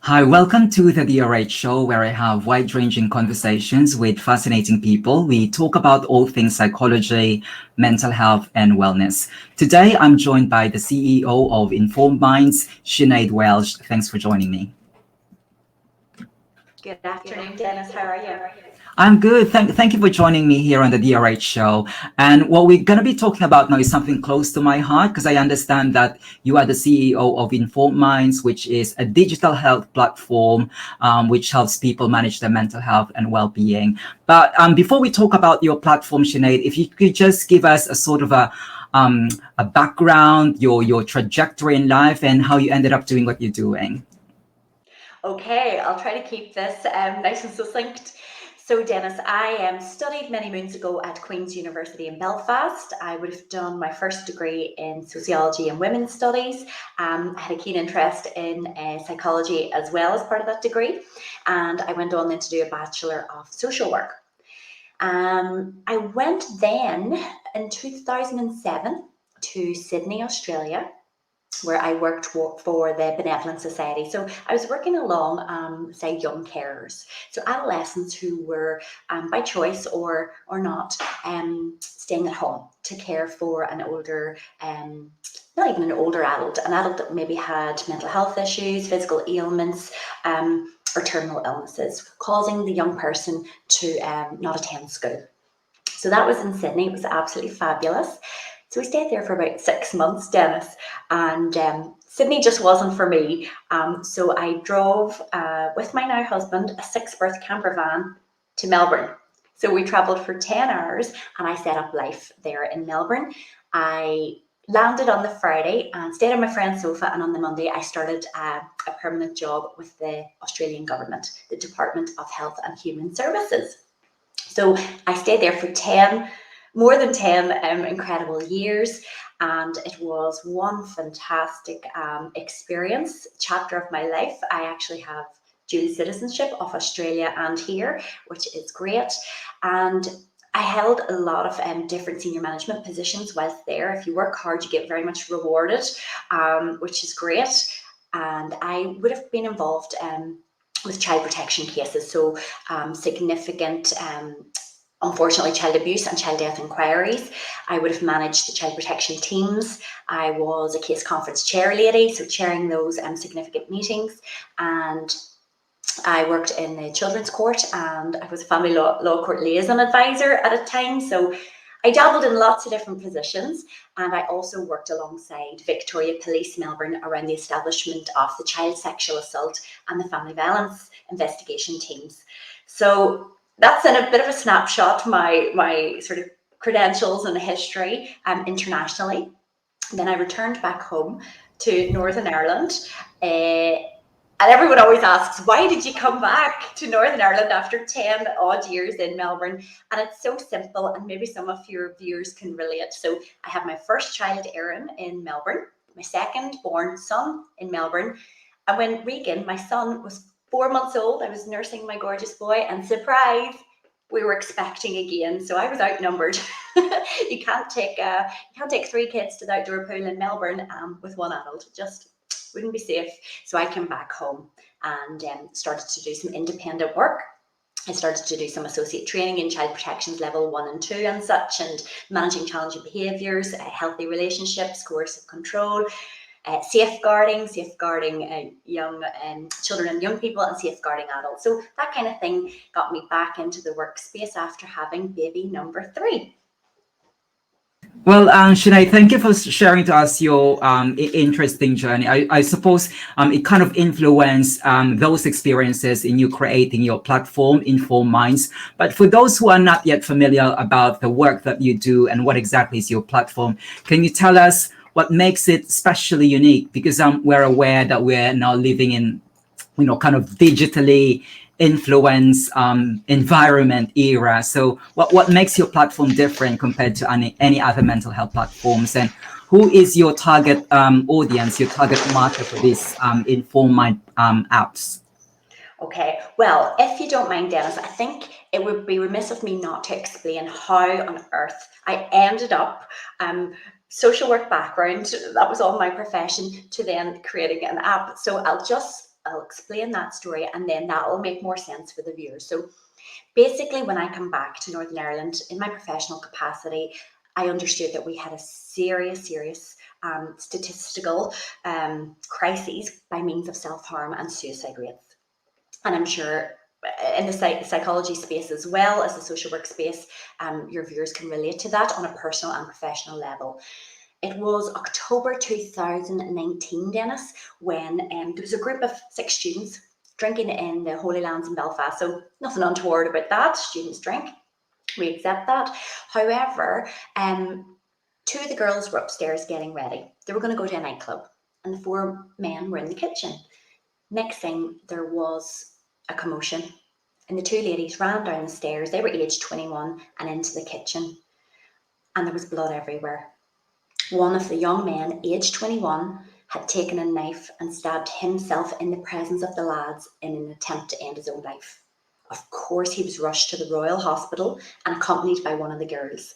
Hi, welcome to the DRH show where I have wide-ranging conversations with fascinating people. We talk about all things psychology, mental health, and wellness. Today, I'm joined by the CEO of Informed Minds, Sinead Welsh. Thanks for joining me. Good afternoon, Dennis. How are you? I'm good. Thank you for joining me here on the DRH show. And what we're going to be talking about now is something close to my heart because I understand that you are the CEO of Informed Minds, which is a digital health platform which helps people manage their mental health and well-being. But before we talk about your platform, Sinead, if you could just give us a sort of a background, your trajectory in life, and how you ended up doing what you're doing. Okay, I'll try to keep this nice and succinct. So, Dennis, I studied many moons ago at Queen's University in Belfast. I would have done my first degree in sociology and women's studies. I had a keen interest in psychology as well as part of that degree. And I went on then to do a Bachelor of Social Work. I went then in 2007 to Sydney, Australia, where I worked for the Benevolent Society. So I was working along, say, young carers, so adolescents who were, by choice or not, staying at home to care for an older, not even an older adult, an adult that maybe had mental health issues, physical ailments, or terminal illnesses, causing the young person to not attend school. So that was in Sydney. It was absolutely fabulous. So we stayed there for about 6 months, Dennis, and Sydney just wasn't for me. So I drove with my now husband a 6-berth camper van to Melbourne. So we travelled for 10 hours and I set up life there in Melbourne. I landed on the Friday and stayed on my friend's sofa, and on the Monday I started a permanent job with the Australian government, the Department of Health and Human Services. So I stayed there for more than 10 incredible years, and it was one fantastic experience, chapter of my life. I actually have dual citizenship of Australia and here, which is great. And I held a lot of different senior management positions whilst there. If you work hard, you get very much rewarded, which is great. And I would have been involved with child protection cases, so significant unfortunately, child abuse and child death inquiries. I would have managed the child protection teams. I was a case conference chair lady, so chairing those significant meetings. And I worked in the children's court, and I was a family law court liaison advisor at a time. So I dabbled in lots of different positions, and I also worked alongside Victoria Police Melbourne around the establishment of the child sexual assault and the family violence investigation teams. So that's in a bit of a snapshot, my sort of credentials and history internationally. Then I returned back home to Northern Ireland. And everyone always asks, why did you come back to Northern Ireland after 10 odd years in Melbourne? And it's so simple, and maybe some of your viewers can relate. So I have my first child, Erin, in Melbourne, my second born son in Melbourne. And when Regan, my son, was 4 months old, I was nursing my gorgeous boy, and surprise, we were expecting again. So I was outnumbered. You can't take 3 kids to the outdoor pool in Melbourne with one adult. Just wouldn't be safe. So I came back home and started to do some independent work. I started to do some associate training in child protections level 1 and 2 and such, and managing challenging behaviours, healthy relationships, coercive control, safeguarding young children and young people, and safeguarding adults. So that kind of thing got me back into the workspace after having baby number 3. Well, Sinead, thank you for sharing to us your interesting journey. I suppose it kind of influenced those experiences in you creating your platform, Informed Minds. But for those who are not yet familiar about the work that you do and what exactly is your platform, can you tell us what makes it especially unique? Because we're aware that we're now living in, kind of digitally influence environment era. So what makes your platform different compared to any other mental health platforms? And who is your target audience, your target market for these Informed Mind apps? Okay, well, if you don't mind, Dennis, I think it would be remiss of me not to explain how on earth I ended up social work background, that was all my profession, to then creating an app. So I'll just I'll explain that story, and then that will make more sense for the viewers. So basically, when I come back to Northern Ireland in my professional capacity, I understood that we had a serious statistical crises by means of self-harm and suicide rates. And I'm sure in the psychology space as well as the social work space, your viewers can relate to that on a personal and professional level. It was October 2019, Dennis, when there was a group of 6 students drinking in the Holy Lands in Belfast. So nothing untoward about that. Students drink. We accept that. However, 2 of the girls were upstairs getting ready. They were going to go to a nightclub, and the 4 men were in the kitchen. Next thing, there was a commotion, and the 2 ladies ran down the stairs. They were aged 21 and into the kitchen, and there was blood everywhere. One of the young men, aged 21, had taken a knife and stabbed himself in the presence of the lads in an attempt to end his own life. Of course, he was rushed to the Royal Hospital and accompanied by one of the girls.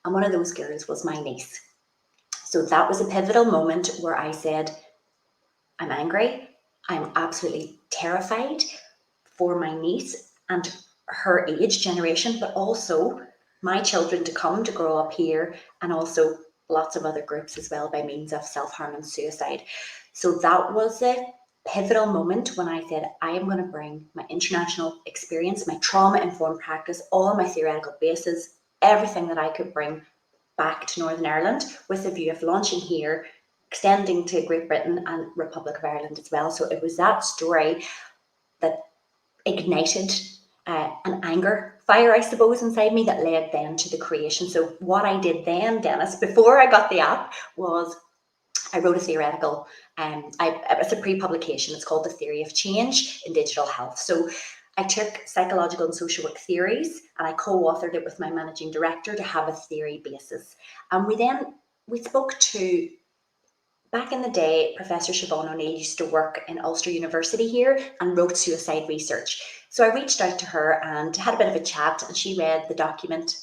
And one of those girls was my niece. So that was a pivotal moment where I said, I'm angry. I'm absolutely terrified for my niece and her age generation, but also my children to come to grow up here, and also lots of other groups as well by means of self-harm and suicide. So that was a pivotal moment when I said, I am going to bring my international experience, my trauma-informed practice, all my theoretical bases, everything that I could bring back to Northern Ireland with the view of launching here, extending to Great Britain and Republic of Ireland as well. So it was that story that ignited an anger fire, I suppose, inside me that led then to the creation. So what I did then, Dennis, before I got the app, was I wrote a theoretical, it's a pre-publication. It's called The Theory of Change in Digital Health. So I took psychological and social work theories and I co-authored it with my managing director to have a theory basis. And we spoke to, back in the day, Professor Siobhan O'Neill used to work in Ulster University here and wrote suicide research. So I reached out to her and had a bit of a chat, and she read the document.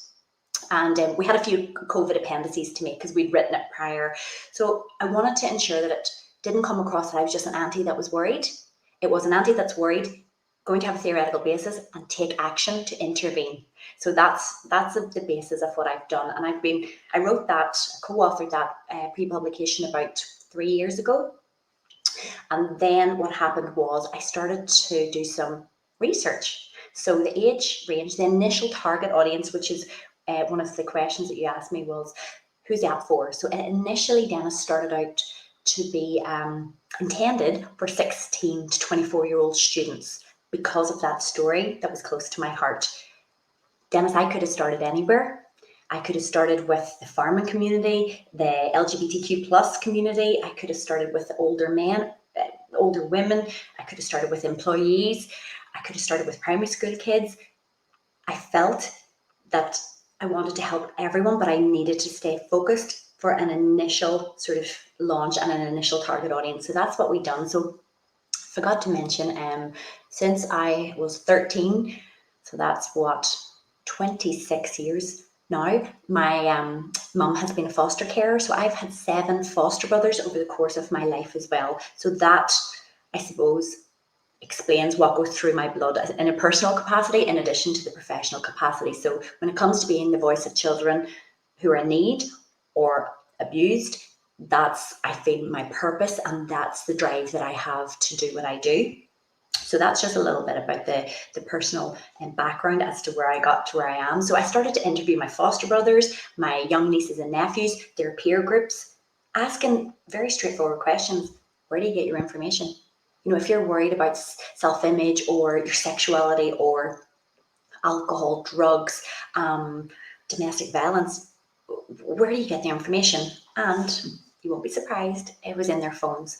And we had a few COVID appendices to make because we'd written it prior. So I wanted to ensure that it didn't come across that I was just an auntie that was worried. It was an auntie that's worried, going to have a theoretical basis and take action to intervene. So that's the basis of what I've done. And I wrote that, co-authored that pre-publication about 3 years ago. And then what happened was I started to do some research. So the age range, the initial target audience, which is one of the questions that you asked me, was who's the app for? So initially, Dennis, started out to be intended for 16 to 24-year-old students because of that story that was close to my heart. Dennis, I could have started anywhere. I could have started with the farming community, the LGBTQ plus community. I could have started with older men, older women. I could have started with employees. I could have started with primary school kids. I felt that I wanted to help everyone, but I needed to stay focused for an initial sort of launch and an initial target audience. So that's what we've done. So forgot to mention, since I was 13, so that's what, 26 years now, my mum has been a foster carer. So I've had 7 foster brothers over the course of my life as well. So that, I suppose, explains what goes through my blood in a personal capacity in addition to the professional capacity. So when it comes to being the voice of children who are in need or abused, that's, I feel, my purpose, and that's the drive that I have to do what I do. So that's just a little bit about the personal background as to where I got to where I am. So I started to interview my foster brothers, my young nieces and nephews, their peer groups, asking very straightforward questions. Where do you get your information? You know, if you're worried about self-image or your sexuality or alcohol, drugs, domestic violence, where do you get the information? And you won't be surprised, it was in their phones.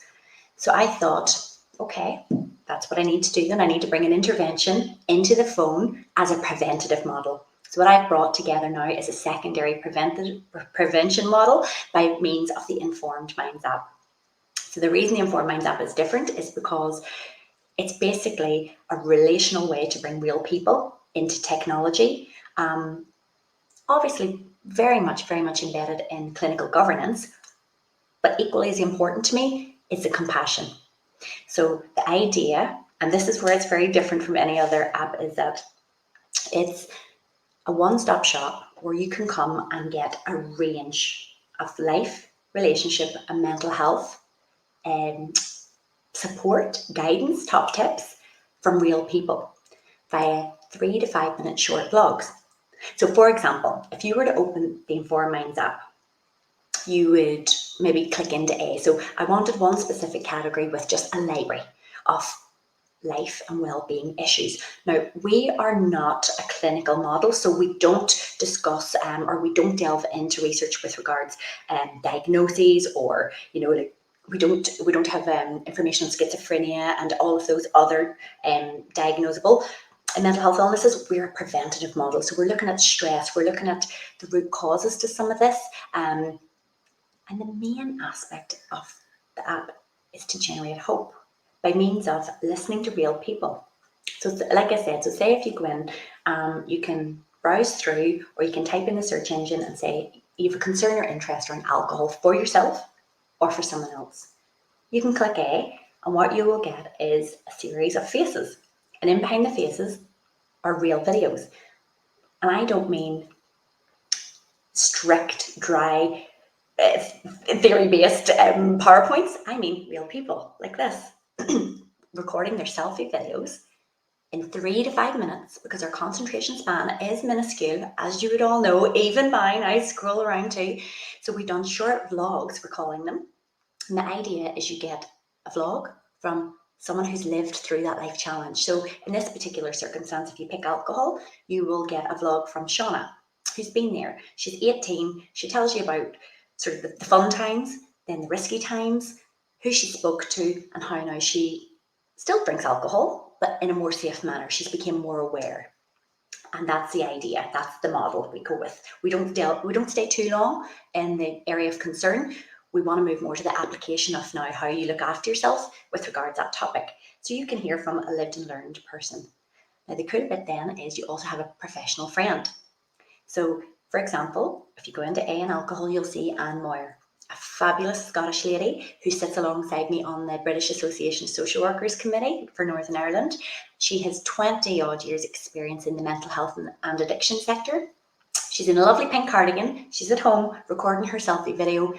So I thought, okay, that's what I need to do then. I need to bring an intervention into the phone as a preventative model. So what I've brought together now is a secondary prevention model by means of the Informed Minds app. So the reason the Informed Minds app is different is because it's basically a relational way to bring real people into technology. Obviously, very much embedded in clinical governance, but equally as important to me is the compassion. So the idea, and this is where it's very different from any other app, is that it's a one-stop shop where you can come and get a range of life, relationship, and mental health support, guidance, top tips from real people via 3 to 5 minute short vlogs. So for example, if you were to open the Inform Minds app, you would maybe click into A. So I wanted one specific category with just a library of life and well-being issues. Now, we are not a clinical model, so we don't discuss or we don't delve into research with regards diagnoses, or like we don't have information on schizophrenia and all of those other diagnosable mental health illnesses. We're a preventative model, so we're looking at stress, we're looking at the root causes to some of this, and the main aspect of the app is to generate hope by means of listening to real people. So like I said, so say if you go in, you can browse through, or you can type in the search engine and say you have a concern or interest around alcohol for yourself or for someone else. You can click A, and what you will get is a series of faces. And in behind the faces are real videos. And I don't mean strict, dry, theory-based PowerPoints. I mean real people like this, recording their selfie videos in 3 to 5 minutes, because our concentration span is minuscule, as you would all know, even mine, I scroll around too. So we've done short vlogs, we're calling them. And the idea is you get a vlog from someone who's lived through that life challenge. So in this particular circumstance, if you pick alcohol, you will get a vlog from Shauna, who's been there. She's 18. She tells you about sort of the fun times, then the risky times, who she spoke to, and how now she still drinks alcohol, but in a more safe manner. She's become more aware. And that's the idea. That's the model we go with. We don't stay too long in the area of concern. We want to move more to the application of now how you look after yourself with regards to that topic. So you can hear from a lived and learned person. Now the cool bit then is you also have a professional friend. So for example, if you go into A and alcohol, you'll see Anne Moyer, a fabulous Scottish lady who sits alongside me on the British Association of Social Workers Committee for Northern Ireland. She has 20 odd years experience in the mental health and addiction sector. She's in a lovely pink cardigan. She's at home recording her selfie video,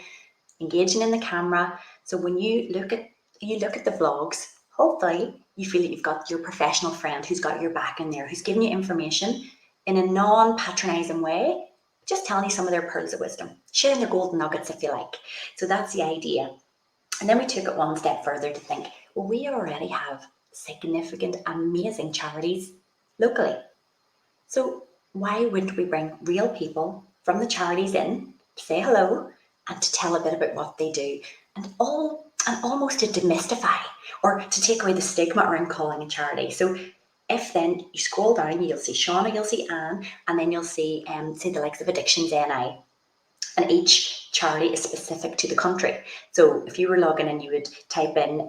engaging in the camera. So when you look at the vlogs, hopefully you feel that you've got your professional friend who's got your back in there, who's giving you information in a non-patronizing way, just telling you some of their pearls of wisdom, sharing their golden nuggets, if you like. So that's the idea. And then we took it one step further to think, well, we already have significant, amazing charities locally. So why wouldn't we bring real people from the charities in to say hello and to tell a bit about what they do, and almost to demystify or to take away the stigma around calling a charity. So if then you scroll down, you'll see Shauna, you'll see Anne, and then you'll see say the likes of Addictions NI. And each charity is specific to the country. So if you were logging in, you would type in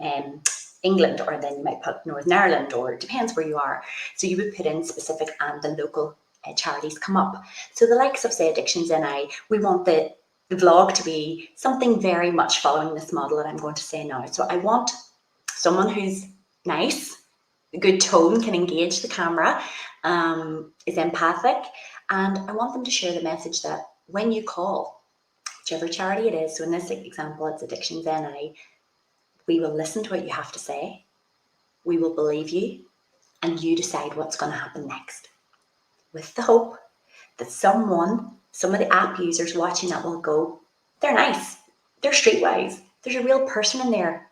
England, or then you might put Northern Ireland, or it depends where you are. So you would put in specific, and the local charities come up. So the likes of, say, Addictions NI, we want the vlog to be something very much following this model that I'm going to say now. So I want someone who's nice, good tone, can engage the camera, is empathic, and I want them to share the message that when you call, whichever charity it is, so in this example it's Addictions NI, we will listen to what you have to say, we will believe you, and you decide what's going to happen next, with the hope that some of the app users watching that will go, they're nice, they're streetwise, there's a real person in there.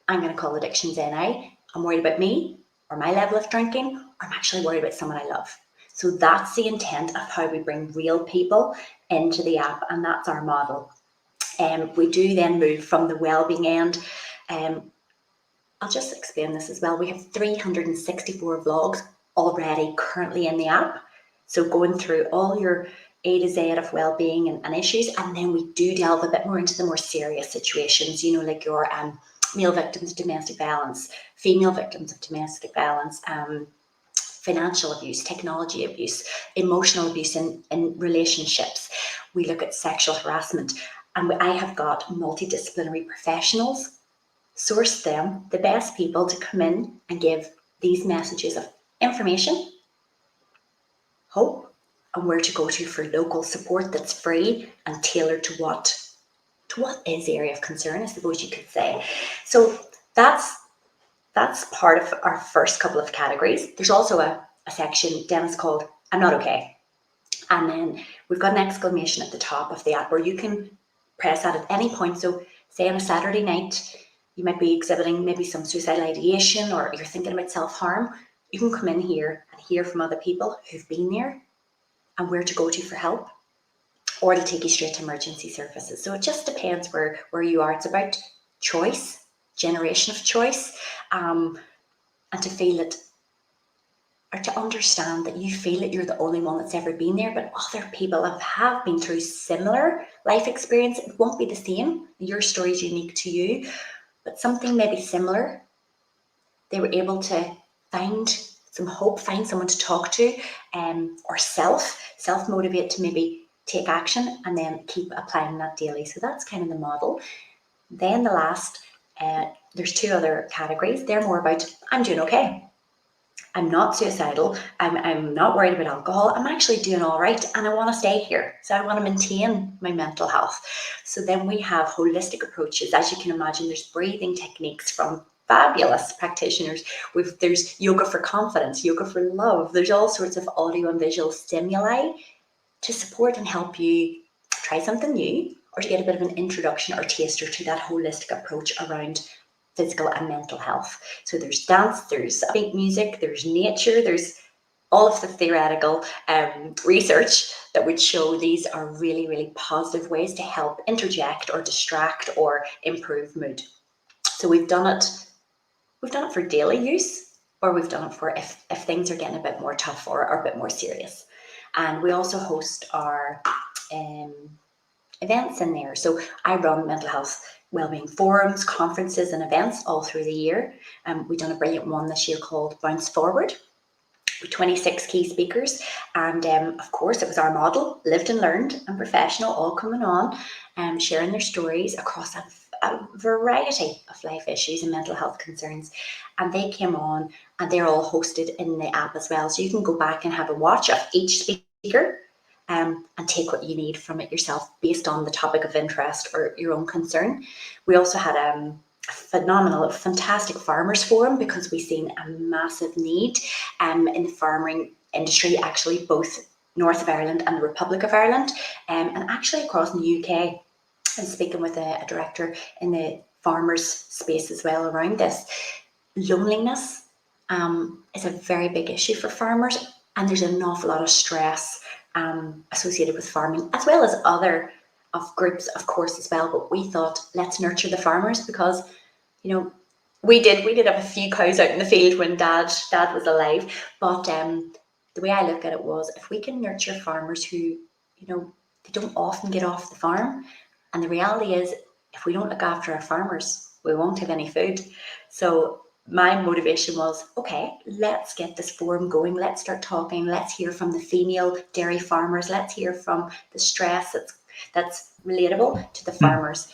I'm going to call Addictions NI. I'm worried about me or my level of drinking, or I'm actually worried about someone I love. So that's the intent of how we bring real people into the app, and that's our model. We do then move from the wellbeing end. I'll just explain this as well. We have 364 vlogs already currently in the app. So going through all your A to Z of well-being and issues, and then we do delve a bit more into the more serious situations, like your male victims of domestic violence, female victims of domestic violence, financial abuse, technology abuse, emotional abuse in relationships. We look at sexual harassment, and I have got multidisciplinary professionals sourced them, the best people to come in and give these messages of information, hope, and where to go to for local support that's free and tailored to what is the area of concern, I suppose you could say. So that's part of our first couple of categories. There's also a section Dennis called I'm Not Okay. And then we've got an exclamation at the top of the app where you can press that at any point. So say on a Saturday night, you might be exhibiting maybe some suicidal ideation, or you're thinking about self-harm. You can come in here and hear from other people who've been there and where to go to for help, or it'll take you straight to emergency services. So it just depends where you are. It's about choice, generation of choice, and to feel it, or to understand that you feel that you're the only one that's ever been there, but other people have been through similar life experience. It won't be the same. Your story is unique to you, but something maybe similar. They were able to find some hope, find someone to talk to, or self-motivate to maybe take action, and then keep applying that daily. So that's kind of the model. Then the last, there's two other categories. They're more about, I'm doing okay. I'm not suicidal. I'm not worried about alcohol. I'm actually doing all right, and I want to stay here. So I want to maintain my mental health. So then we have holistic approaches. As you can imagine, there's breathing techniques from fabulous practitioners. There's yoga for confidence, yoga for love. There's all sorts of audio and visual stimuli to support and help you try something new, or to get a bit of an introduction or taster to that holistic approach around physical and mental health. So there's dance, there's beat music, there's nature, there's all of the theoretical research that would show these are really, really positive ways to help interject or distract or improve mood. So we've done it for daily use, or we've done it for if things are getting a bit more tough or a bit more serious. And we also host our events in there. So I run mental health wellbeing forums, conferences and events all through the year. We've done a brilliant one this year called Bounce Forward with 26 key speakers. And of course, it was our model, lived and learned and professional, all coming on and sharing their stories across a variety of life issues and mental health concerns. And they came on, and they're all hosted in the app as well. So you can go back and have a watch of each speaker and take what you need from it yourself based on the topic of interest or your own concern. We also had a fantastic farmers forum, because we've seen a massive need in the farming industry, actually both north of Ireland and the Republic of Ireland, and actually across in the UK. I'm speaking with a director in the farmers space as well around this. Loneliness is a very big issue for farmers, and there's an awful lot of stress associated with farming, as well as other groups, of course, as well. But we thought, let's nurture the farmers, because, you know, we did have a few cows out in the field when dad was alive. But the way I look at it was, if we can nurture farmers who, you know, they don't often get off the farm, and the reality is, if we don't look after our farmers, we won't have any food. So my motivation was, okay, let's get this forum going. Let's start talking. Let's hear from the female dairy farmers. Let's hear from the stress that's relatable to the farmers.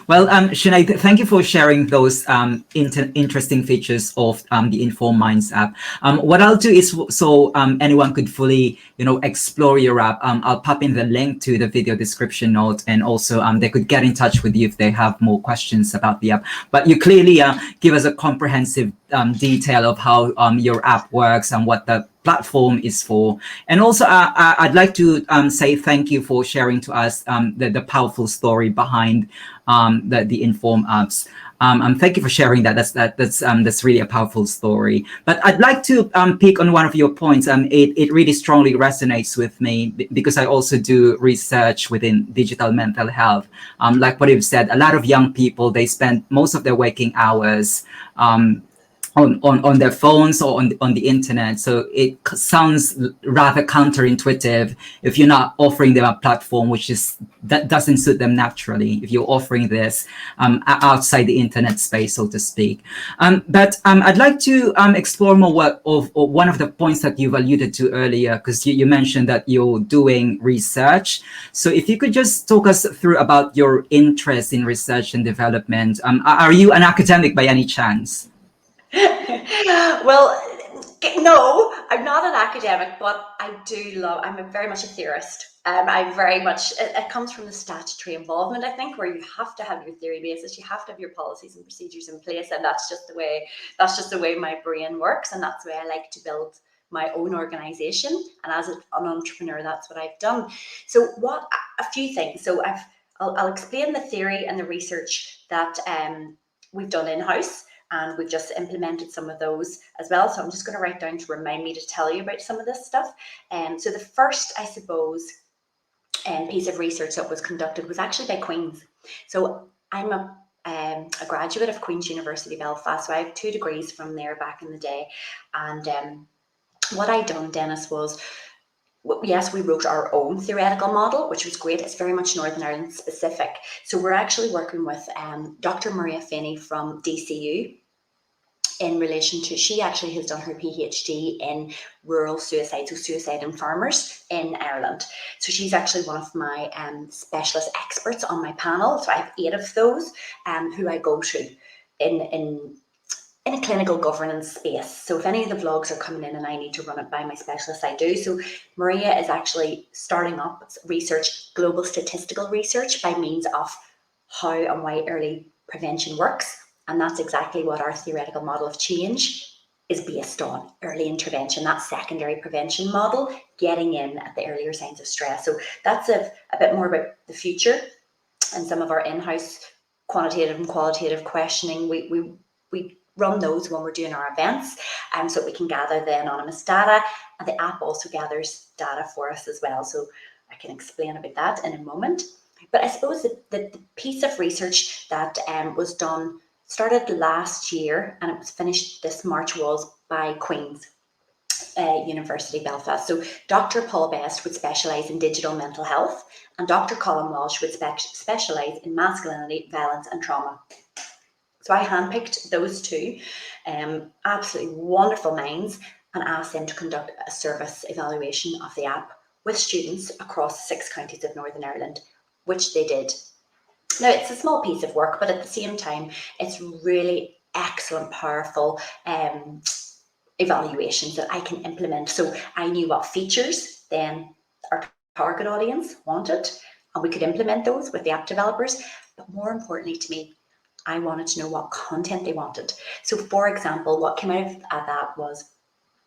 Well, Sinead, thank you for sharing those interesting features of the Inform Minds app. What I'll do is, so anyone could fully, explore your app, I'll pop in the link to the video description note, and also they could get in touch with you if they have more questions about the app. But you clearly give us a comprehensive detail of how your app works and what the platform is for. And also I'd like to say thank you for sharing to us the powerful story behind the Inform apps. Thank you for sharing that. That's really a powerful story. But I'd like to pick on one of your points. It really strongly resonates with me, because I also do research within digital mental health. Like what you've said, a lot of young people, they spend most of their waking hours on their phones or on the internet. So it sounds rather counterintuitive if you're not offering them a platform that doesn't suit them naturally, if you're offering this outside the internet space, so to speak. But I'd like to explore more of one of the points that you've alluded to earlier, because you mentioned that you're doing research. So if you could just talk us through about your interest in research and development. Are you an academic by any chance? Well, no, I'm not an academic, but I'm very much a theorist. I very much, it comes from the statutory involvement, I think, where you have to have your theory basis, you have to have your policies and procedures in place, and that's just the way my brain works, and that's the way I like to build my own organization. And as an entrepreneur, that's what I've done. So a few things. So I'll explain the theory and the research that we've done in-house, and we've just implemented some of those as well. So I'm just going to write down to remind me to tell you about some of this stuff. So the first, I suppose, piece of research that was conducted was actually by Queen's. So I'm a graduate of Queen's University Belfast, so I have 2 degrees from there back in the day. And what I done, Dennis, was, yes, we wrote our own theoretical model, which was great. It's very much Northern Ireland specific. So we're actually working with Dr. Maria Finney from DCU, in relation to, she actually has done her PhD in rural suicide, so suicide in farmers in Ireland. So she's actually one of my specialist experts on my panel. So I have 8 of those who I go to in a clinical governance space. So if any of the vlogs are coming in and I need to run it by my specialist, I do. So Maria is actually starting up research, global statistical research, by means of how and why early prevention works. And that's exactly what our theoretical model of change is based on: early intervention, that secondary prevention model, getting in at the earlier signs of stress. So that's a bit more about the future and some of our in-house quantitative and qualitative questioning. We run those when we're doing our events, so we can gather the anonymous data, and the app also gathers data for us as well. So I can explain about that in a moment. But I suppose the piece of research that was done, started last year and it was finished this March, was by Queen's University Belfast. So Dr. Paul Best would specialise in digital mental health, and Dr. Colin Walsh would specialise in masculinity, violence and trauma. So I handpicked those 2 absolutely wonderful minds and asked them to conduct a service evaluation of the app with students across 6 counties of Northern Ireland, which they did. Now, it's a small piece of work, but at the same time, it's really excellent, powerful evaluations that I can implement. So I knew what features then our target audience wanted, and we could implement those with the app developers. But more importantly to me, I wanted to know what content they wanted. So for example, what came out of that was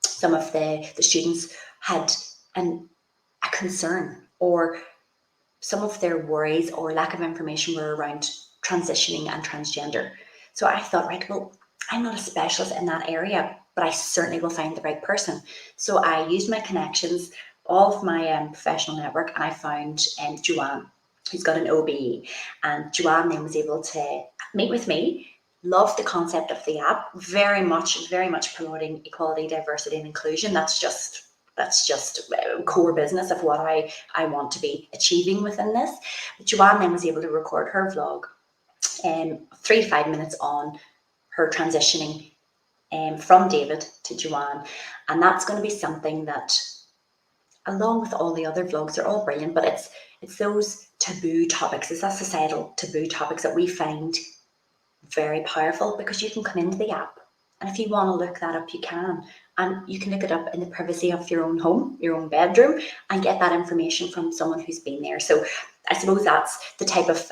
some of the students had a concern, or some of their worries or lack of information were around transitioning and transgender. So I thought, right, well, I'm not a specialist in that area, but I certainly will find the right person. So I used my connections, all of my professional network, and I found Joanne, who's got an OBE. And Joanne then was able to meet with me, loved the concept of the app, very much promoting equality, diversity and inclusion. That's just core business of what I want to be achieving within this. But Joanne then was able to record her vlog 3 to 5 minutes on her transitioning from David to Joanne. And that's going to be something that, along with all the other vlogs, they're all brilliant, but it's those taboo topics, it's that societal taboo topics that we find very powerful, because you can come into the app, and if you want to look that up, you can. And you can look it up in the privacy of your own home, your own bedroom, and get that information from someone who's been there. So I suppose that's the type of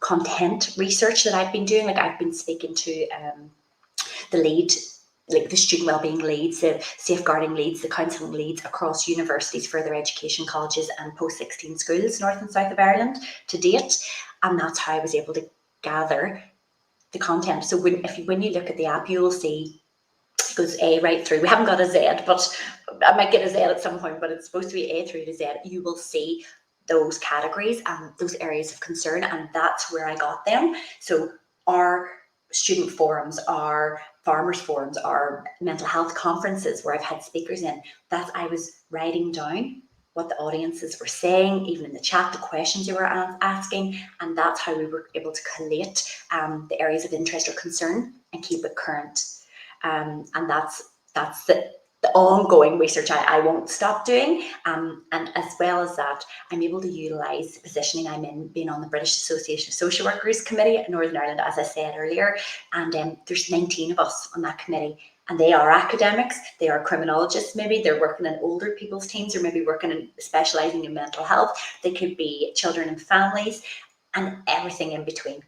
content research that I've been doing. Like, I've been speaking to the lead, like the student wellbeing leads, the safeguarding leads, the counselling leads across universities, further education colleges and post-16 schools, north and south of Ireland to date. And that's how I was able to gather the content. So when you look at the app, you will see it goes A right through. We haven't got a Z, but I might get a Z at some point, but it's supposed to be A through to Z. You will see those categories and those areas of concern, and that's where I got them. So our student forums, our farmers forums or mental health conferences where I've had speakers in, that I was writing down what the audiences were saying, even in the chat, the questions you were asking, and that's how we were able to collate the areas of interest or concern and keep it current. And that's the ongoing research I won't stop doing. And as well as that, I'm able to utilise the positioning I'm in, being on the British Association of Social Workers Committee in Northern Ireland, as I said earlier. And there's 19 of us on that committee. And they are academics, they are criminologists, maybe they're working in older people's teams, or maybe working in specialising in mental health. They could be children and families, and everything in between.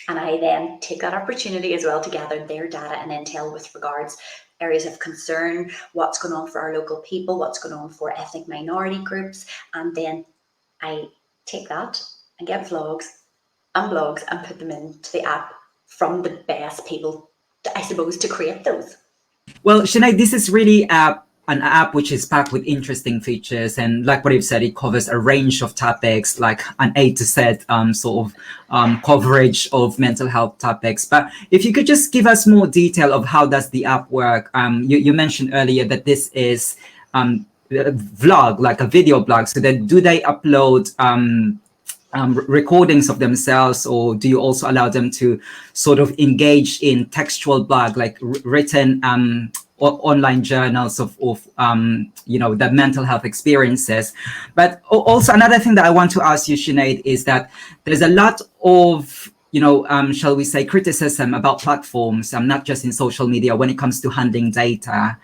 And I then take that opportunity as well to gather their data and intel with regards areas of concern, what's going on for our local people, what's going on for ethnic minority groups. And then I take that and get vlogs and blogs and put them into the app from the best people, I suppose, to create those. Well, Sinead, this is really an app which is packed with interesting features, and like what you've said, it covers a range of topics, like an A to Z sort of coverage of mental health topics. But if you could just give us more detail of how does the app work? You mentioned earlier that this is a vlog, like a video blog. So then, do they upload recordings of themselves, or do you also allow them to sort of engage in textual blog, like written online journals of the mental health experiences? But also another thing that I want to ask you, Sinead, is that there's a lot of shall we say, criticism about platforms, not just in social media, when it comes to handling data.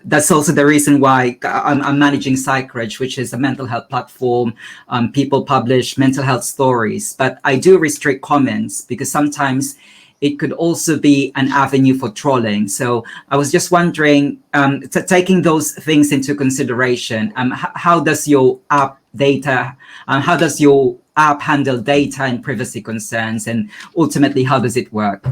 That's also the reason why I'm managing PsychReg, which is a mental health platform. People publish mental health stories, but I do restrict comments because sometimes it could also be an avenue for trolling. So I was just wondering, taking those things into consideration, how does your app handle data and privacy concerns, and ultimately, how does it work?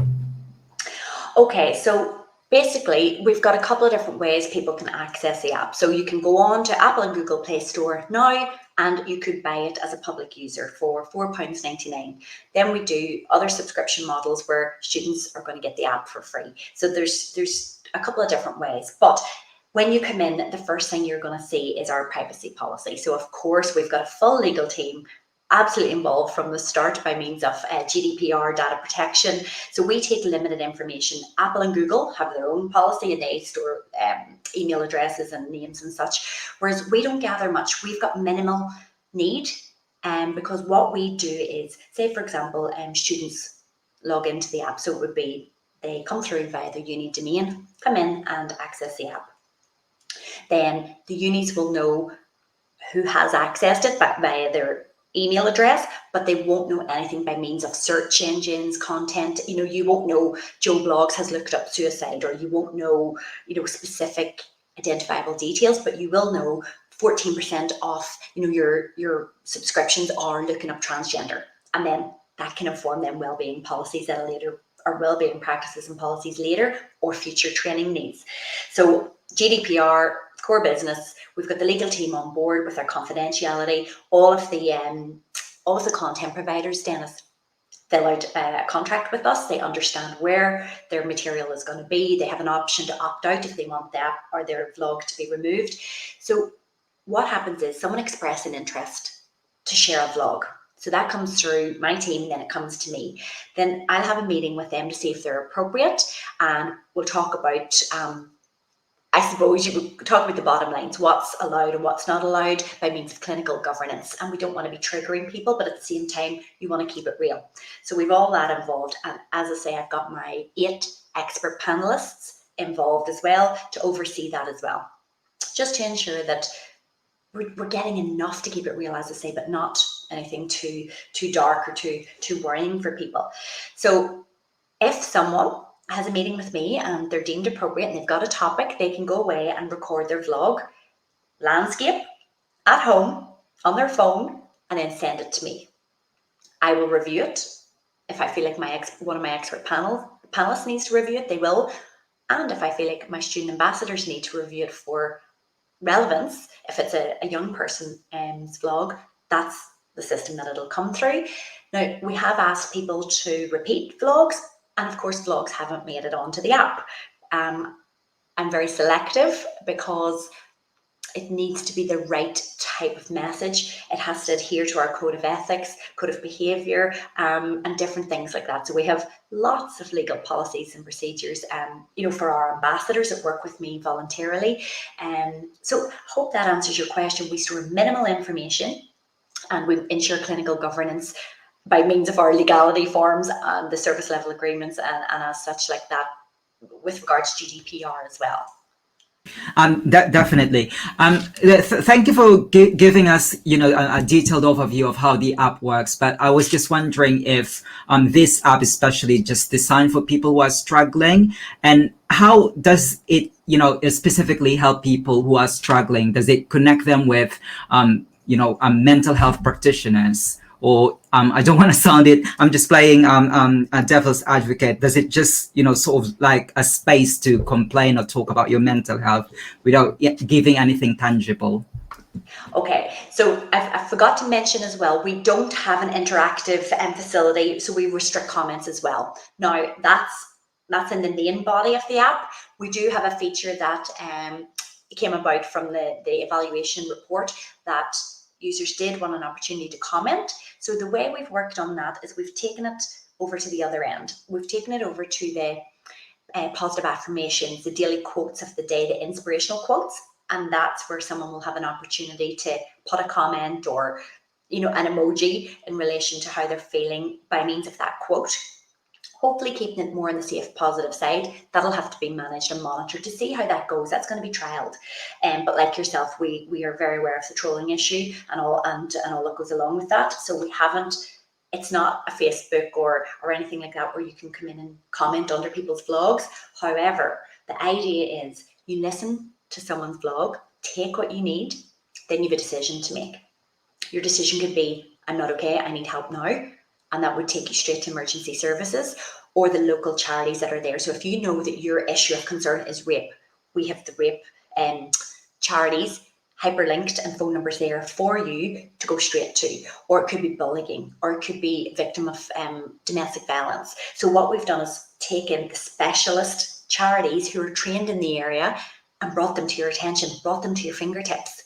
Okay, so basically, we've got a couple of different ways people can access the app. So you can go on to Apple and Google Play Store now, and you could buy it as a public user for £4.99. Then we do other subscription models where students are going to get the app for free. So there's a couple of different ways. But when you come in, the first thing you're going to see is our privacy policy. So of course, we've got a full legal team absolutely involved from the start by means of GDPR, data protection. So we take limited information. Apple and Google have their own policy, and they store email addresses and names and such, whereas we don't gather much. We've got minimal need, because what we do is, say for example, students log into the app. So it would be they come through via the uni domain, come in and access the app. Then the unis will know who has accessed it via their email address, but they won't know anything by means of search engines, content. You won't know Joe Blogs has looked up suicide, or you won't know, specific identifiable details, but you will know 14% off, your subscriptions are looking up transgender. And then that can inform them wellbeing policies at a later, or wellbeing practices and policies later, or future training needs. So GDPR, core business, we've got the legal team on board with our confidentiality. All of the content providers, Dennis, fill out a contract with us. They understand where their material is going to be. They have an option to opt out if they want that or their vlog to be removed. So what happens is someone express an interest to share a vlog. So that comes through my team, then it comes to me. Then I'll have a meeting with them to see if they're appropriate, and we'll talk about I suppose you would talk about the bottom lines, what's allowed and what's not allowed by means of clinical governance. And we don't want to be triggering people, but at the same time, you want to keep it real. So we've all that involved. And as I say, I've got my 8 expert panelists involved as well to oversee that as well, just to ensure that we're getting enough to keep it real, as I say, but not anything too dark or too worrying for people. So if someone has a meeting with me and they're deemed appropriate and they've got a topic, they can go away and record their vlog, landscape, at home, on their phone, and then send it to me. I will review it. If I feel like one of my expert panelists needs to review it, they will. And if I feel like my student ambassadors need to review it for relevance, if it's a young person's vlog, that's the system that it'll come through. Now, we have asked people to repeat vlogs, And of course, vlogs haven't made it onto the app. I'm very selective because it needs to be the right type of message. It has to adhere to our code of ethics, code of behaviour, and different things like that. So we have lots of legal policies and procedures, for our ambassadors that work with me voluntarily. So hope that answers your question. We store minimal information and we ensure clinical governance by means of our legality forms and the service level agreements and as such like that with regards to GDPR as well. Definitely. Thank you for giving us, a detailed overview of how the app works. But I was just wondering if this app is specially just designed for people who are struggling, and how does it, specifically help people who are struggling? Does it connect them with, mental health practitioners? Or I don't want to sound it. I'm just playing a devil's advocate. Does it just, sort of like a space to complain or talk about your mental health without giving anything tangible? Okay, so I forgot to mention as well, we don't have an interactive facility, so we restrict comments as well. Now, that's in the main body of the app. We do have a feature that came about from the evaluation report that users did want an opportunity to comment. So the way we've worked on that is we've taken it over to the other end. We've taken it over to the positive affirmations, the daily quotes of the day, the inspirational quotes. And that's where someone will have an opportunity to put a comment or, an emoji in relation to how they're feeling by means of that quote. Hopefully keeping it more on the safe, positive side. That'll have to be managed and monitored to see how that goes. That's going to be trialed. But like yourself, we are very aware of the trolling issue and all that goes along with that. So we haven't. It's not a Facebook or anything like that where you can come in and comment under people's vlogs. However, the idea is you listen to someone's vlog, take what you need, then you have a decision to make. Your decision could be, I'm not okay, I need help now. And that would take you straight to emergency services or the local charities that are there. So if you know that your issue of concern is rape, we have the rape charities hyperlinked and phone numbers there for you to go straight to. Or it could be bullying, or it could be victim of domestic violence. So what we've done is taken the specialist charities who are trained in the area and brought them to your attention, brought them to your fingertips.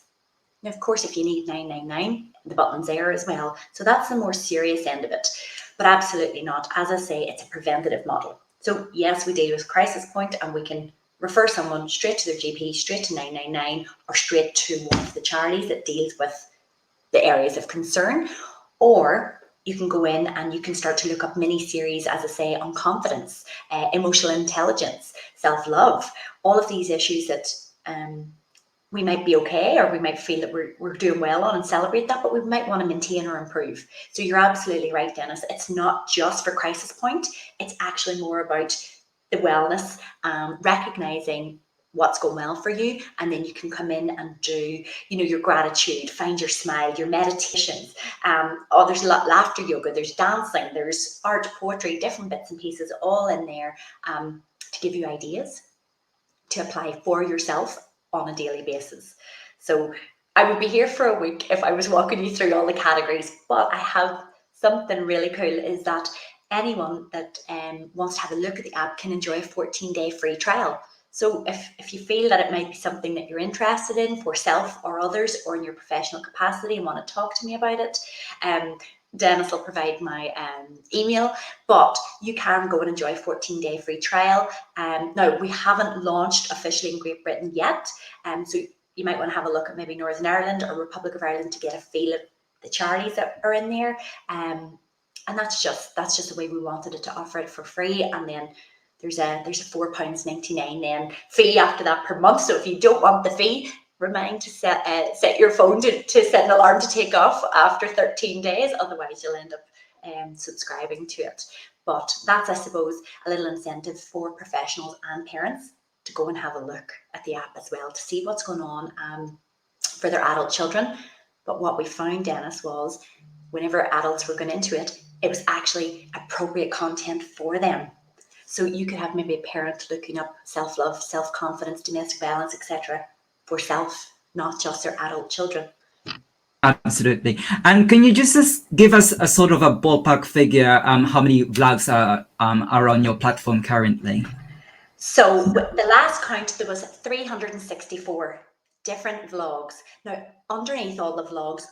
Now, of course, if you need 999, the button's there as well. So that's the more serious end of it, but absolutely not. As I say, it's a preventative model. So yes, we deal with crisis point and we can refer someone straight to their GP, straight to 999, or straight to one of the charities that deals with the areas of concern. Or you can go in and you can start to look up mini-series, as I say, on confidence, emotional intelligence, self-love, all of these issues that we might be okay, or we might feel that we're doing well on and celebrate that, but we might want to maintain or improve. So you're absolutely right, Dennis. It's not just for crisis point. It's actually more about the wellness, recognizing what's going well for you, and then you can come in and do, your gratitude, find your smile, your meditations. There's laughter yoga, there's dancing, there's art, poetry, different bits and pieces all in there to give you ideas to apply for yourself on a daily basis. So I would be here for a week if I was walking you through all the categories, but I have something really cool is that anyone that wants to have a look at the app can enjoy a 14-day free trial. So if you feel that it might be something that you're interested in for self or others, or in your professional capacity and want to talk to me about it, Dennis will provide my email, but you can go and enjoy a 14-day free trial. Now, we haven't launched officially in Great Britain yet, so you might want to have a look at maybe Northern Ireland or Republic of Ireland to get a feel of the charities that are in there. And that's just the way we wanted it, to offer it for free. And then there's a £4.99 then fee after that per month. So if you don't want the fee, remind to set your phone to set an alarm to take off after 13 days. Otherwise, you'll end up subscribing to it. But that's, I suppose, a little incentive for professionals and parents to go and have a look at the app as well, to see what's going on for their adult children. But what we found, Dennis, was whenever adults were going into it, it was actually appropriate content for them. So you could have maybe a parent looking up self-love, self-confidence, domestic violence, etc. for self, not just their adult children. Absolutely. And can you just give us a sort of a ballpark figure, how many vlogs are on your platform currently? So with the last count, there was 364 different vlogs. Now, underneath all the vlogs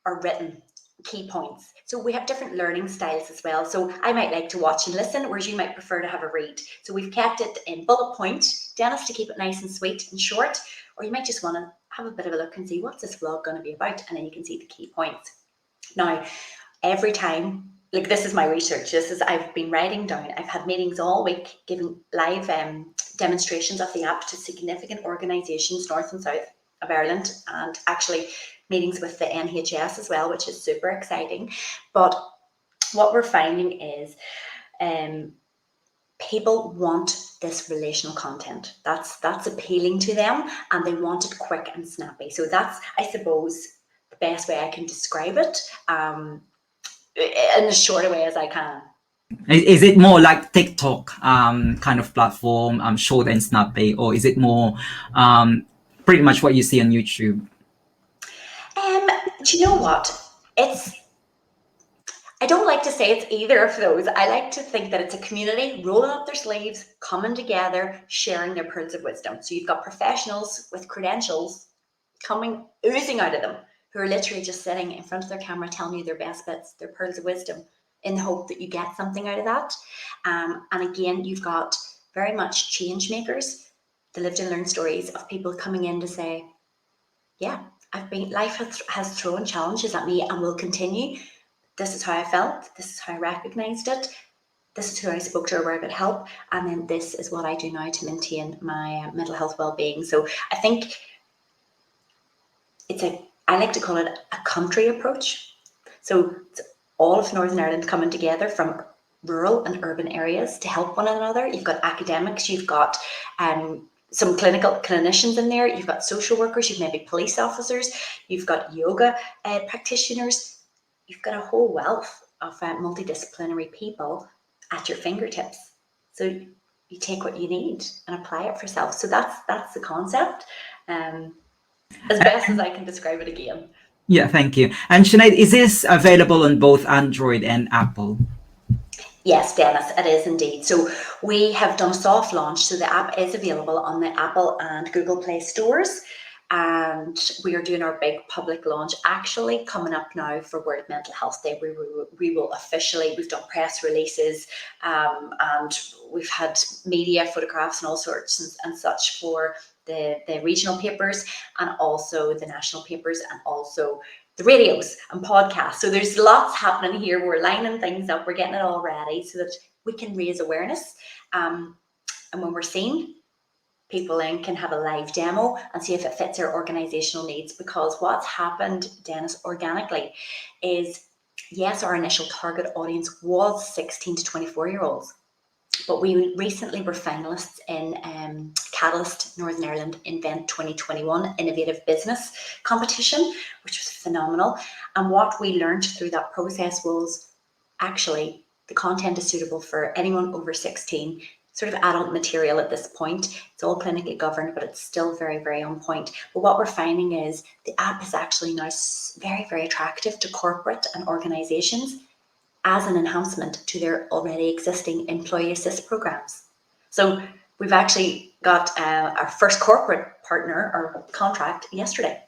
are written key points. So we have different learning styles as well. So I might like to watch and listen, whereas you might prefer to have a read. So we've kept it in bullet point, Dennis, to keep it nice and sweet and short, or you might just want to have a bit of a look and see what's this vlog going to be about, and then you can see the key points. Now, every time, like, this is my research, this is, I've been writing down, I've had meetings all week giving live demonstrations of the app to significant organisations north and south of Ireland, and actually meetings with the NHS as well, which is super exciting. But what we're finding is people want this relational content. That's appealing to them, and they want it quick and snappy. So that's, I suppose, the best way I can describe it, in as short a way as I can. Is it more like TikTok kind of platform, short and snappy, or is it more pretty much what you see on YouTube? Do you know what? I don't like to say it's either of those. I like to think that it's a community rolling up their sleeves, coming together, sharing their pearls of wisdom. So you've got professionals with credentials coming, oozing out of them, who are literally just sitting in front of their camera telling you their best bits, their pearls of wisdom, in the hope that you get something out of that. And again, you've got very much change makers, the lived and learned stories of people coming in to say, yeah, life has thrown challenges at me and will continue. This is how I felt. This is how I recognized it. This is who I spoke to where I could help. And then this is what I do now to maintain my mental health well-being. So I think I like to call it a country approach. So it's all of Northern Ireland coming together from rural and urban areas to help one another. You've got academics, you've got some clinical clinicians in there, you've got social workers, you've maybe police officers, you've got yoga practitioners. You've got a whole wealth of multidisciplinary people at your fingertips. So you take what you need and apply it for self. So that's the concept, as best as I can describe it again. Yeah, thank you. And Sinead, is this available on both Android and Apple? Yes, Dennis, it is indeed. So we have done a soft launch. So the app is available on the Apple and Google Play stores. And we are doing our big public launch actually coming up now for World Mental Health Day. We will officially, we've done press releases, and we've had media photographs and all sorts and such for the regional papers and also the national papers and also the radios and podcasts. So there's lots happening here. We're lining things up. We're getting it all ready so that we can raise awareness. And when we're seen, people then can have a live demo and see if it fits their organizational needs. Because what's happened, Dennis, organically is, yes, our initial target audience was 16 to 24-year-olds. But we recently were finalists in Catalyst Northern Ireland Invent 2021 Innovative Business Competition, which was phenomenal. And what we learned through that process was actually the content is suitable for anyone over 16, sort of adult material at this point. It's all clinically governed, but it's still very, very on point. But what we're finding is the app is actually now very, very attractive to corporate and organizations as an enhancement to their already existing employee assist programs. So we've actually got our first corporate partner or contract yesterday.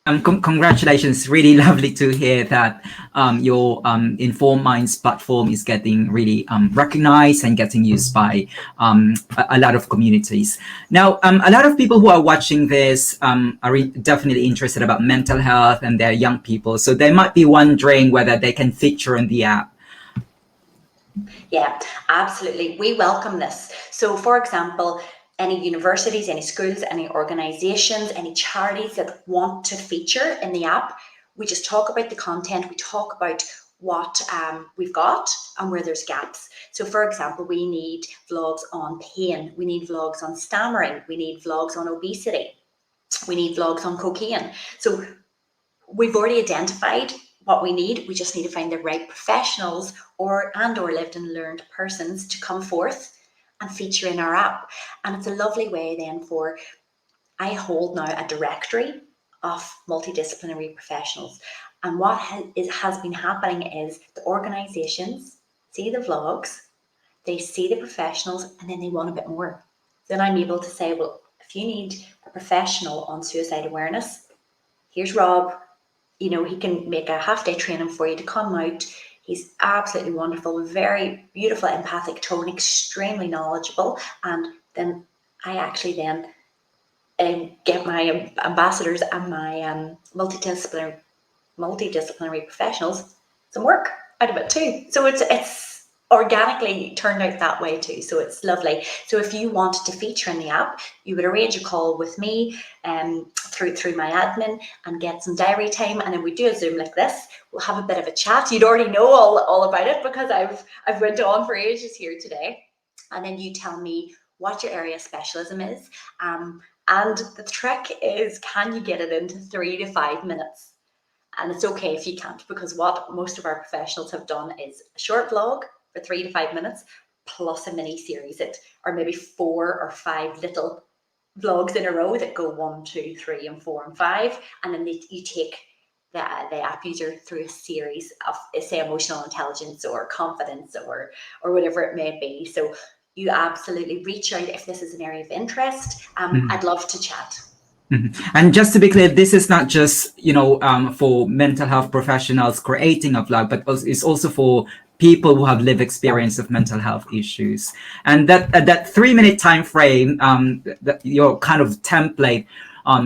Congratulations. Really lovely to hear that your Informed Minds platform is getting really recognized and getting used by a lot of communities. Now, a lot of people who are watching this are definitely interested about mental health and they're young people. So they might be wondering whether they can feature in the app. Yeah, absolutely. We welcome this. So, for example, any universities, any schools, any organizations, any charities that want to feature in the app, we just talk about the content, we talk about what we've got and where there's gaps. So for example, we need vlogs on pain, we need vlogs on stammering, we need vlogs on obesity, we need vlogs on cocaine. So we've already identified what we need. We just need to find the right professionals or lived and learned persons to come forth and feature in our app. And it's a lovely way then I hold now a directory of multidisciplinary professionals. And what has been happening is the organisations see the vlogs, they see the professionals, and then they want a bit more. Then I'm able to say, well, if you need a professional on suicide awareness, here's Rob. You know, he can make a half-day training for you to come out. He's absolutely wonderful, very beautiful, empathic tone, extremely knowledgeable. And then I actually then get my ambassadors and my multidisciplinary professionals some work out of it too. So it's organically turned out that way too. So it's lovely. So if you wanted to feature in the app, you would arrange a call with me through my admin and get some diary time, and then we do a Zoom like this. We'll have a bit of a chat. You'd already know all about it because I've went on for ages here today. And then you tell me what your area of specialism is. And the trick is, can you get it into 3 to 5 minutes? And it's okay if you can't, because what most of our professionals have done is a short vlog for 3 to 5 minutes plus a mini series, or maybe 4 or 5 little vlogs in a row that go 1, 2, 3, and 4, and 5, and then you take the app user through a series of, say, emotional intelligence or confidence or whatever it may be. So you absolutely reach out if this is an area of interest. I'd love to chat. And just to be clear, this is not just, for mental health professionals creating a vlog, but it's also for people who have lived experience of mental health issues. And that 3-minute time frame, your kind of template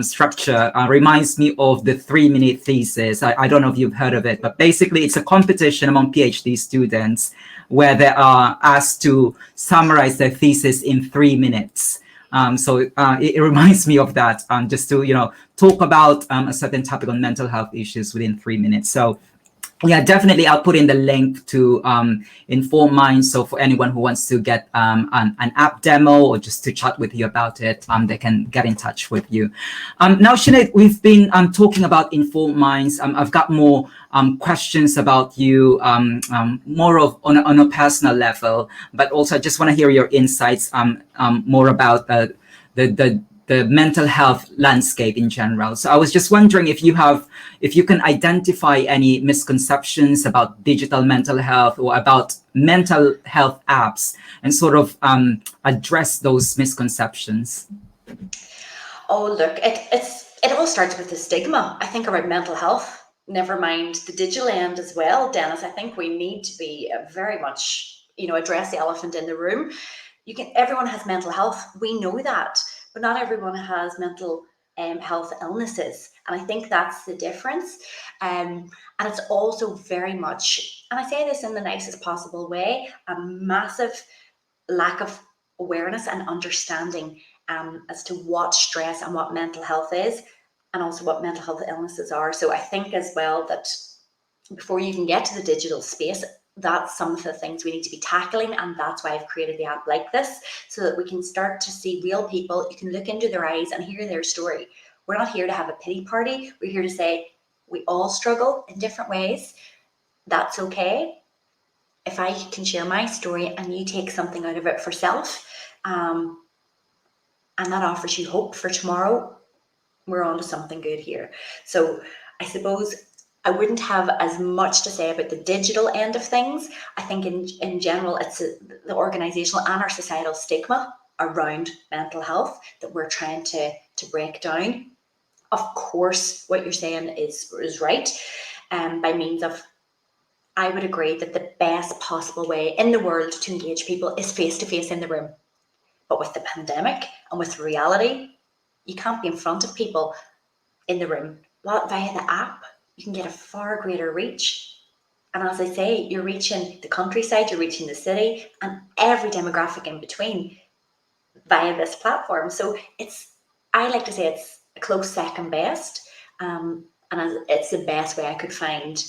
structure reminds me of the 3-minute thesis. I don't know if you've heard of it, but basically it's a competition among PhD students where they are asked to summarize their thesis in 3 minutes. So it reminds me of that, just to, talk about a certain topic on mental health issues within 3 minutes. So yeah, definitely I'll put in the link to Inform Minds. So for anyone who wants to get an app demo or just to chat with you about it, they can get in touch with you. Now, Sinead, we've been talking about Inform Minds. I've got more questions about you, more of on a personal level, but also I just want to hear your insights more about the mental health landscape in general. So I was just wondering if you can identify any misconceptions about digital mental health or about mental health apps and sort of address those misconceptions. Oh, look, it all starts with the stigma, I think, around mental health. Never mind the digital end as well, Dennis. I think we need to be very much, address the elephant in the room. Everyone has mental health. We know that, but not everyone has mental health illnesses. And I think that's the difference. And it's also very much, and I say this in the nicest possible way, a massive lack of awareness and understanding as to what stress and what mental health is, and also what mental health illnesses are. So I think as well that before you can get to the digital space, that's some of the things we need to be tackling, and that's why I've created the app like this, so that we can start to see real people. You can look into their eyes and hear their story. We're not here to have a pity party. We're here to say we all struggle in different ways. That's okay. If I can share my story and you take something out of it for self, and that offers you hope for tomorrow, we're on to something good here. So I suppose I wouldn't have as much to say about the digital end of things. I think in general, it's the organizational and our societal stigma around mental health that we're trying to break down. Of course, what you're saying is right, by means of, I would agree that the best possible way in the world to engage people is face-to-face in the room. But with the pandemic and with reality, you can't be in front of people in the room. Well, via the app, you can get a far greater reach. And as I say, you're reaching the countryside, you're reaching the city, and every demographic in between via this platform. So I like to say it's a close second best. And it's the best way I could find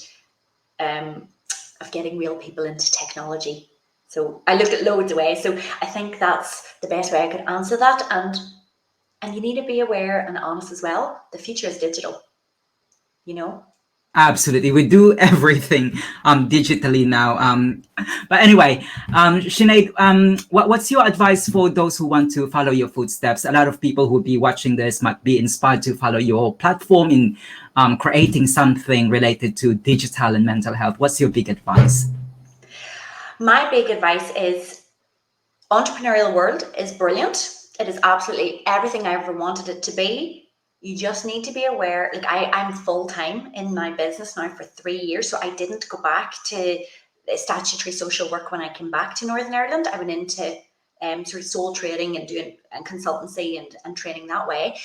of getting real people into technology. So I look at loads of ways. So I think that's the best way I could answer that. And you need to be aware and honest as well. The future is digital, Absolutely, we do everything digitally now. But anyway, Sinead, what's your advice for those who want to follow your footsteps? A lot of people who will be watching this might be inspired to follow your platform in creating something related to digital and mental health. What's your big advice? My big advice is entrepreneurial world is brilliant. It is absolutely everything I ever wanted it to be. You just need to be aware. Like I'm full time in my business now for 3 years, so I didn't go back to statutory social work when I came back to Northern Ireland. I went into sort of sole trading and doing and consultancy and training that way.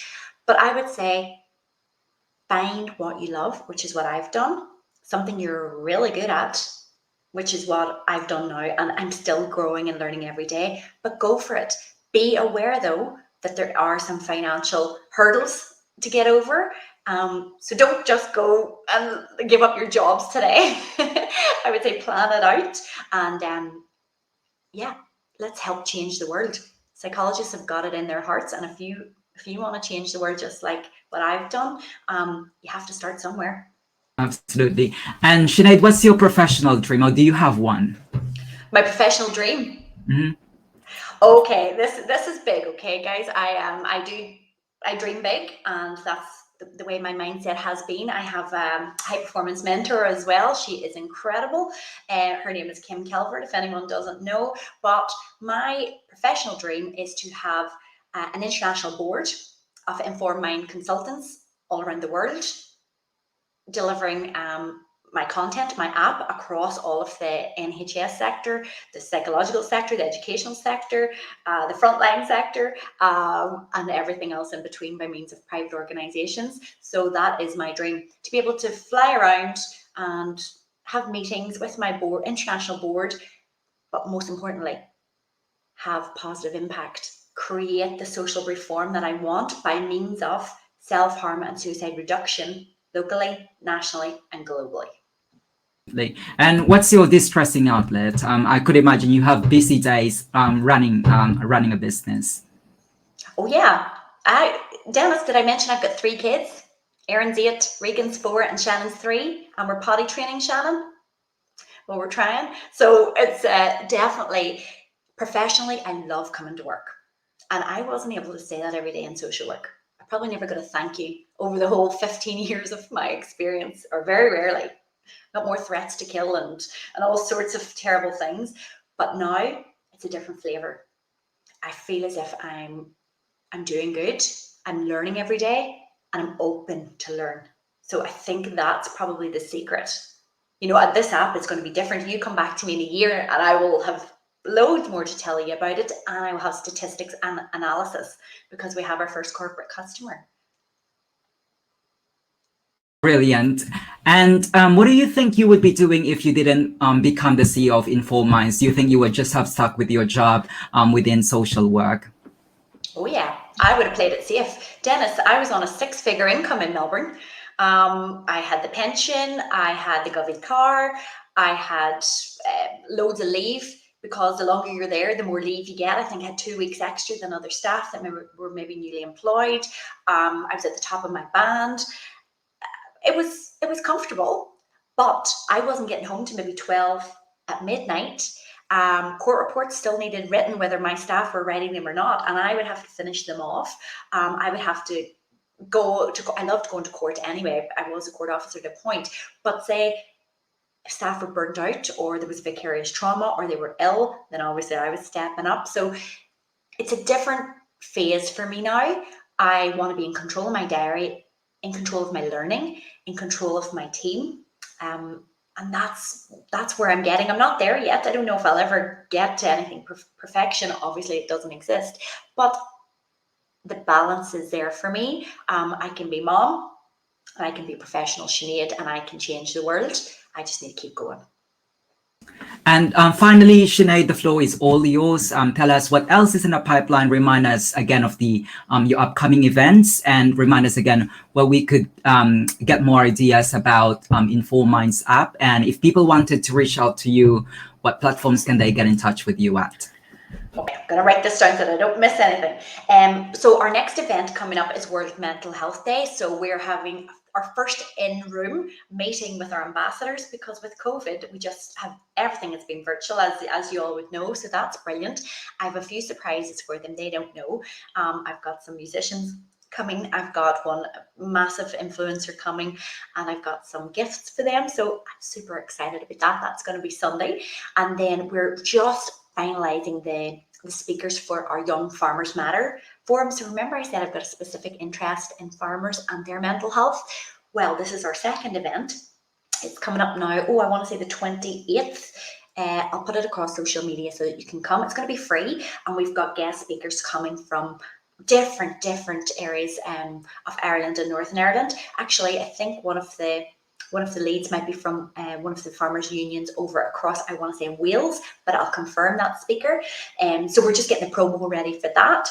But I would say find what you love, which is what I've done. Something you're really good at, which is what I've done now, and I'm still growing and learning every day. But go for it. Be aware though that there are some financial hurdles to get over. So don't just go and give up your jobs today. I would say plan it out, and yeah, let's help change the world. Psychologists have got it in their hearts, and if you want to change the world just like what I've done, you have to start somewhere. Absolutely. And Sinead, what's your professional dream, or do you have one? My professional dream. Mhm. Okay, this is big. Okay, guys, I dream big, and that's the way my mindset has been. I have a high performance mentor as well. She is incredible. Her name is Kim Calvert, if anyone doesn't know. But my professional dream is to have an international board of informed mind consultants all around the world, delivering my content, my app across all of the NHS sector, the psychological sector, the educational sector, the frontline sector, and everything else in between by means of private organizations. So that is my dream, to be able to fly around and have meetings with my board, international board, but most importantly, have positive impact, create the social reform that I want by means of self-harm and suicide reduction locally, nationally, and globally. And what's your distressing outlet? I could imagine you have busy days running a business. Oh yeah, Dennis, did I mention I've got 3 kids? Aaron's 8, Regan's 4, and Shannon's 3, and we're potty training Shannon. Well, we're trying. So it's definitely professionally, I love coming to work, and I wasn't able to say that every day in social work. I probably never got a thank you over the whole 15 years of my experience, or very rarely. Got more threats to kill and all sorts of terrible things. But now it's a different flavor. I feel as if I'm doing good. I'm learning every day, and I'm open to learn. So I think that's probably the secret. You know, at this app, it's going to be different. You come back to me in a year, and I will have loads more to tell you about it, and I will have statistics and analysis because we have our first corporate customer. Brilliant. And what do you think you would be doing if you didn't become the CEO of Informed Minds? Do you think you would just have stuck with your job within social work? Oh yeah, I would have played it safe. Dennis, I was on a 6-figure income in Melbourne. I had the pension, I had the Govy car, I had loads of leave, because the longer you're there, the more leave you get. I think I had 2 weeks extra than other staff that were maybe newly employed. I was at the top of my band. It was comfortable, but I wasn't getting home to maybe 12 at midnight. Court reports still needed written, whether my staff were writing them or not, and I would have to finish them off. I would have to go to. I loved going to court anyway. I was a court officer at a point, but say if staff were burnt out, or there was vicarious trauma, or they were ill, then obviously I was stepping up. So it's a different phase for me now. I want to be in control of my diary, in control of my learning, in control of my team. And that's where I'm getting. I'm not there yet. I don't know if I'll ever get to anything perfection. Obviously, it doesn't exist, but the balance is there for me. I can be mom, and I can be professional Sinead, and I can change the world. I just need to keep going. And finally, Sinead, the floor is all yours. Tell us what else is in the pipeline. Remind us again of the your upcoming events, and remind us again where we could get more ideas about Informed Minds app. And if people wanted to reach out to you, what platforms can they get in touch with you at? Okay, I'm going to write this down so that I don't miss anything. So our next event coming up is World Mental Health Day. So we're having our first in-room meeting with our ambassadors, because with COVID, we just have everything has been virtual, as you all would know. So that's brilliant. I have a few surprises for them. They don't know. I've got some musicians coming. I've got one massive influencer coming, and I've got some gifts for them. So I'm super excited about that. That's going to be Sunday. And then we're just finalizing the speakers for our Young Farmers Matter forum. So remember I said I've got a specific interest in farmers and their mental health. Well, this is our second event. It's coming up now. Oh, I want to say the 28th. I'll put it across social media so that you can come. It's going to be free, and we've got guest speakers coming from different areas of Ireland and Northern Ireland. Actually, I think one of the leads might be from one of the farmers' unions over across, I want to say, Wales, but I'll confirm that speaker. So we're just getting the promo ready for that.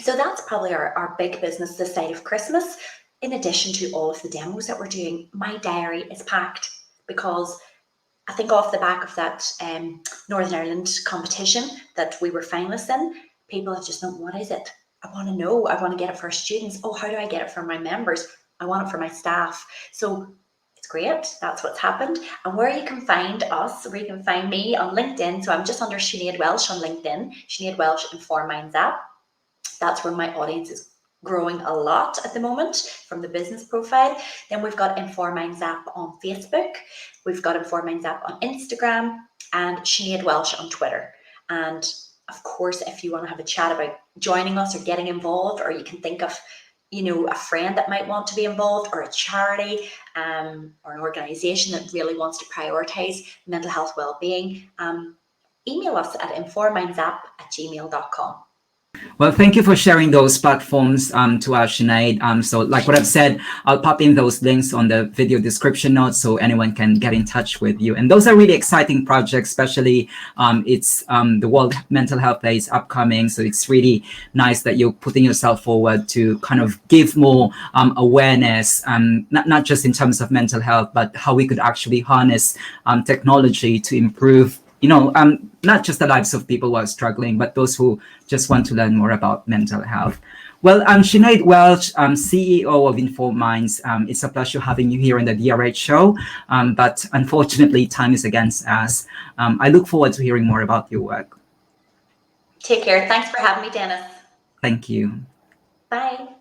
So that's probably our big business this side of Christmas. In addition to all of the demos that we're doing, my diary is packed, because I think off the back of that Northern Ireland competition that we were finalists in, people have just known, what is it? I want to know. I want to get it for our students. Oh, how do I get it for my members? I want it for my staff. So it's great. That's what's happened. And where you can find us, where you can find me on LinkedIn. So I'm just under Sinead Welsh on LinkedIn, Sinead Welsh Inform Minds app. That's where my audience is growing a lot at the moment from the business profile. Then we've got Inform Minds app on Facebook. We've got Inform Minds app on Instagram, and Sinead Welsh on Twitter. And of course, if you want to have a chat about joining us or getting involved, or you can think of, a friend that might want to be involved, or a charity or an organization that really wants to prioritize mental health well-being, email us at informmindsapp@gmail.com. Well, thank you for sharing those platforms to us, Sinead. So like what I've said, I'll pop in those links on the video description notes so anyone can get in touch with you. And those are really exciting projects, especially it's the World Mental Health Day is upcoming. So it's really nice that you're putting yourself forward to kind of give more awareness, not just in terms of mental health, but how we could actually harness technology to improve not just the lives of people who are struggling, but those who just want to learn more about mental health. Well, Sinead Welsh, CEO of Inform Minds. It's a pleasure having you here on the DRH show, but unfortunately, time is against us. I look forward to hearing more about your work. Take care. Thanks for having me, Dennis. Thank you. Bye.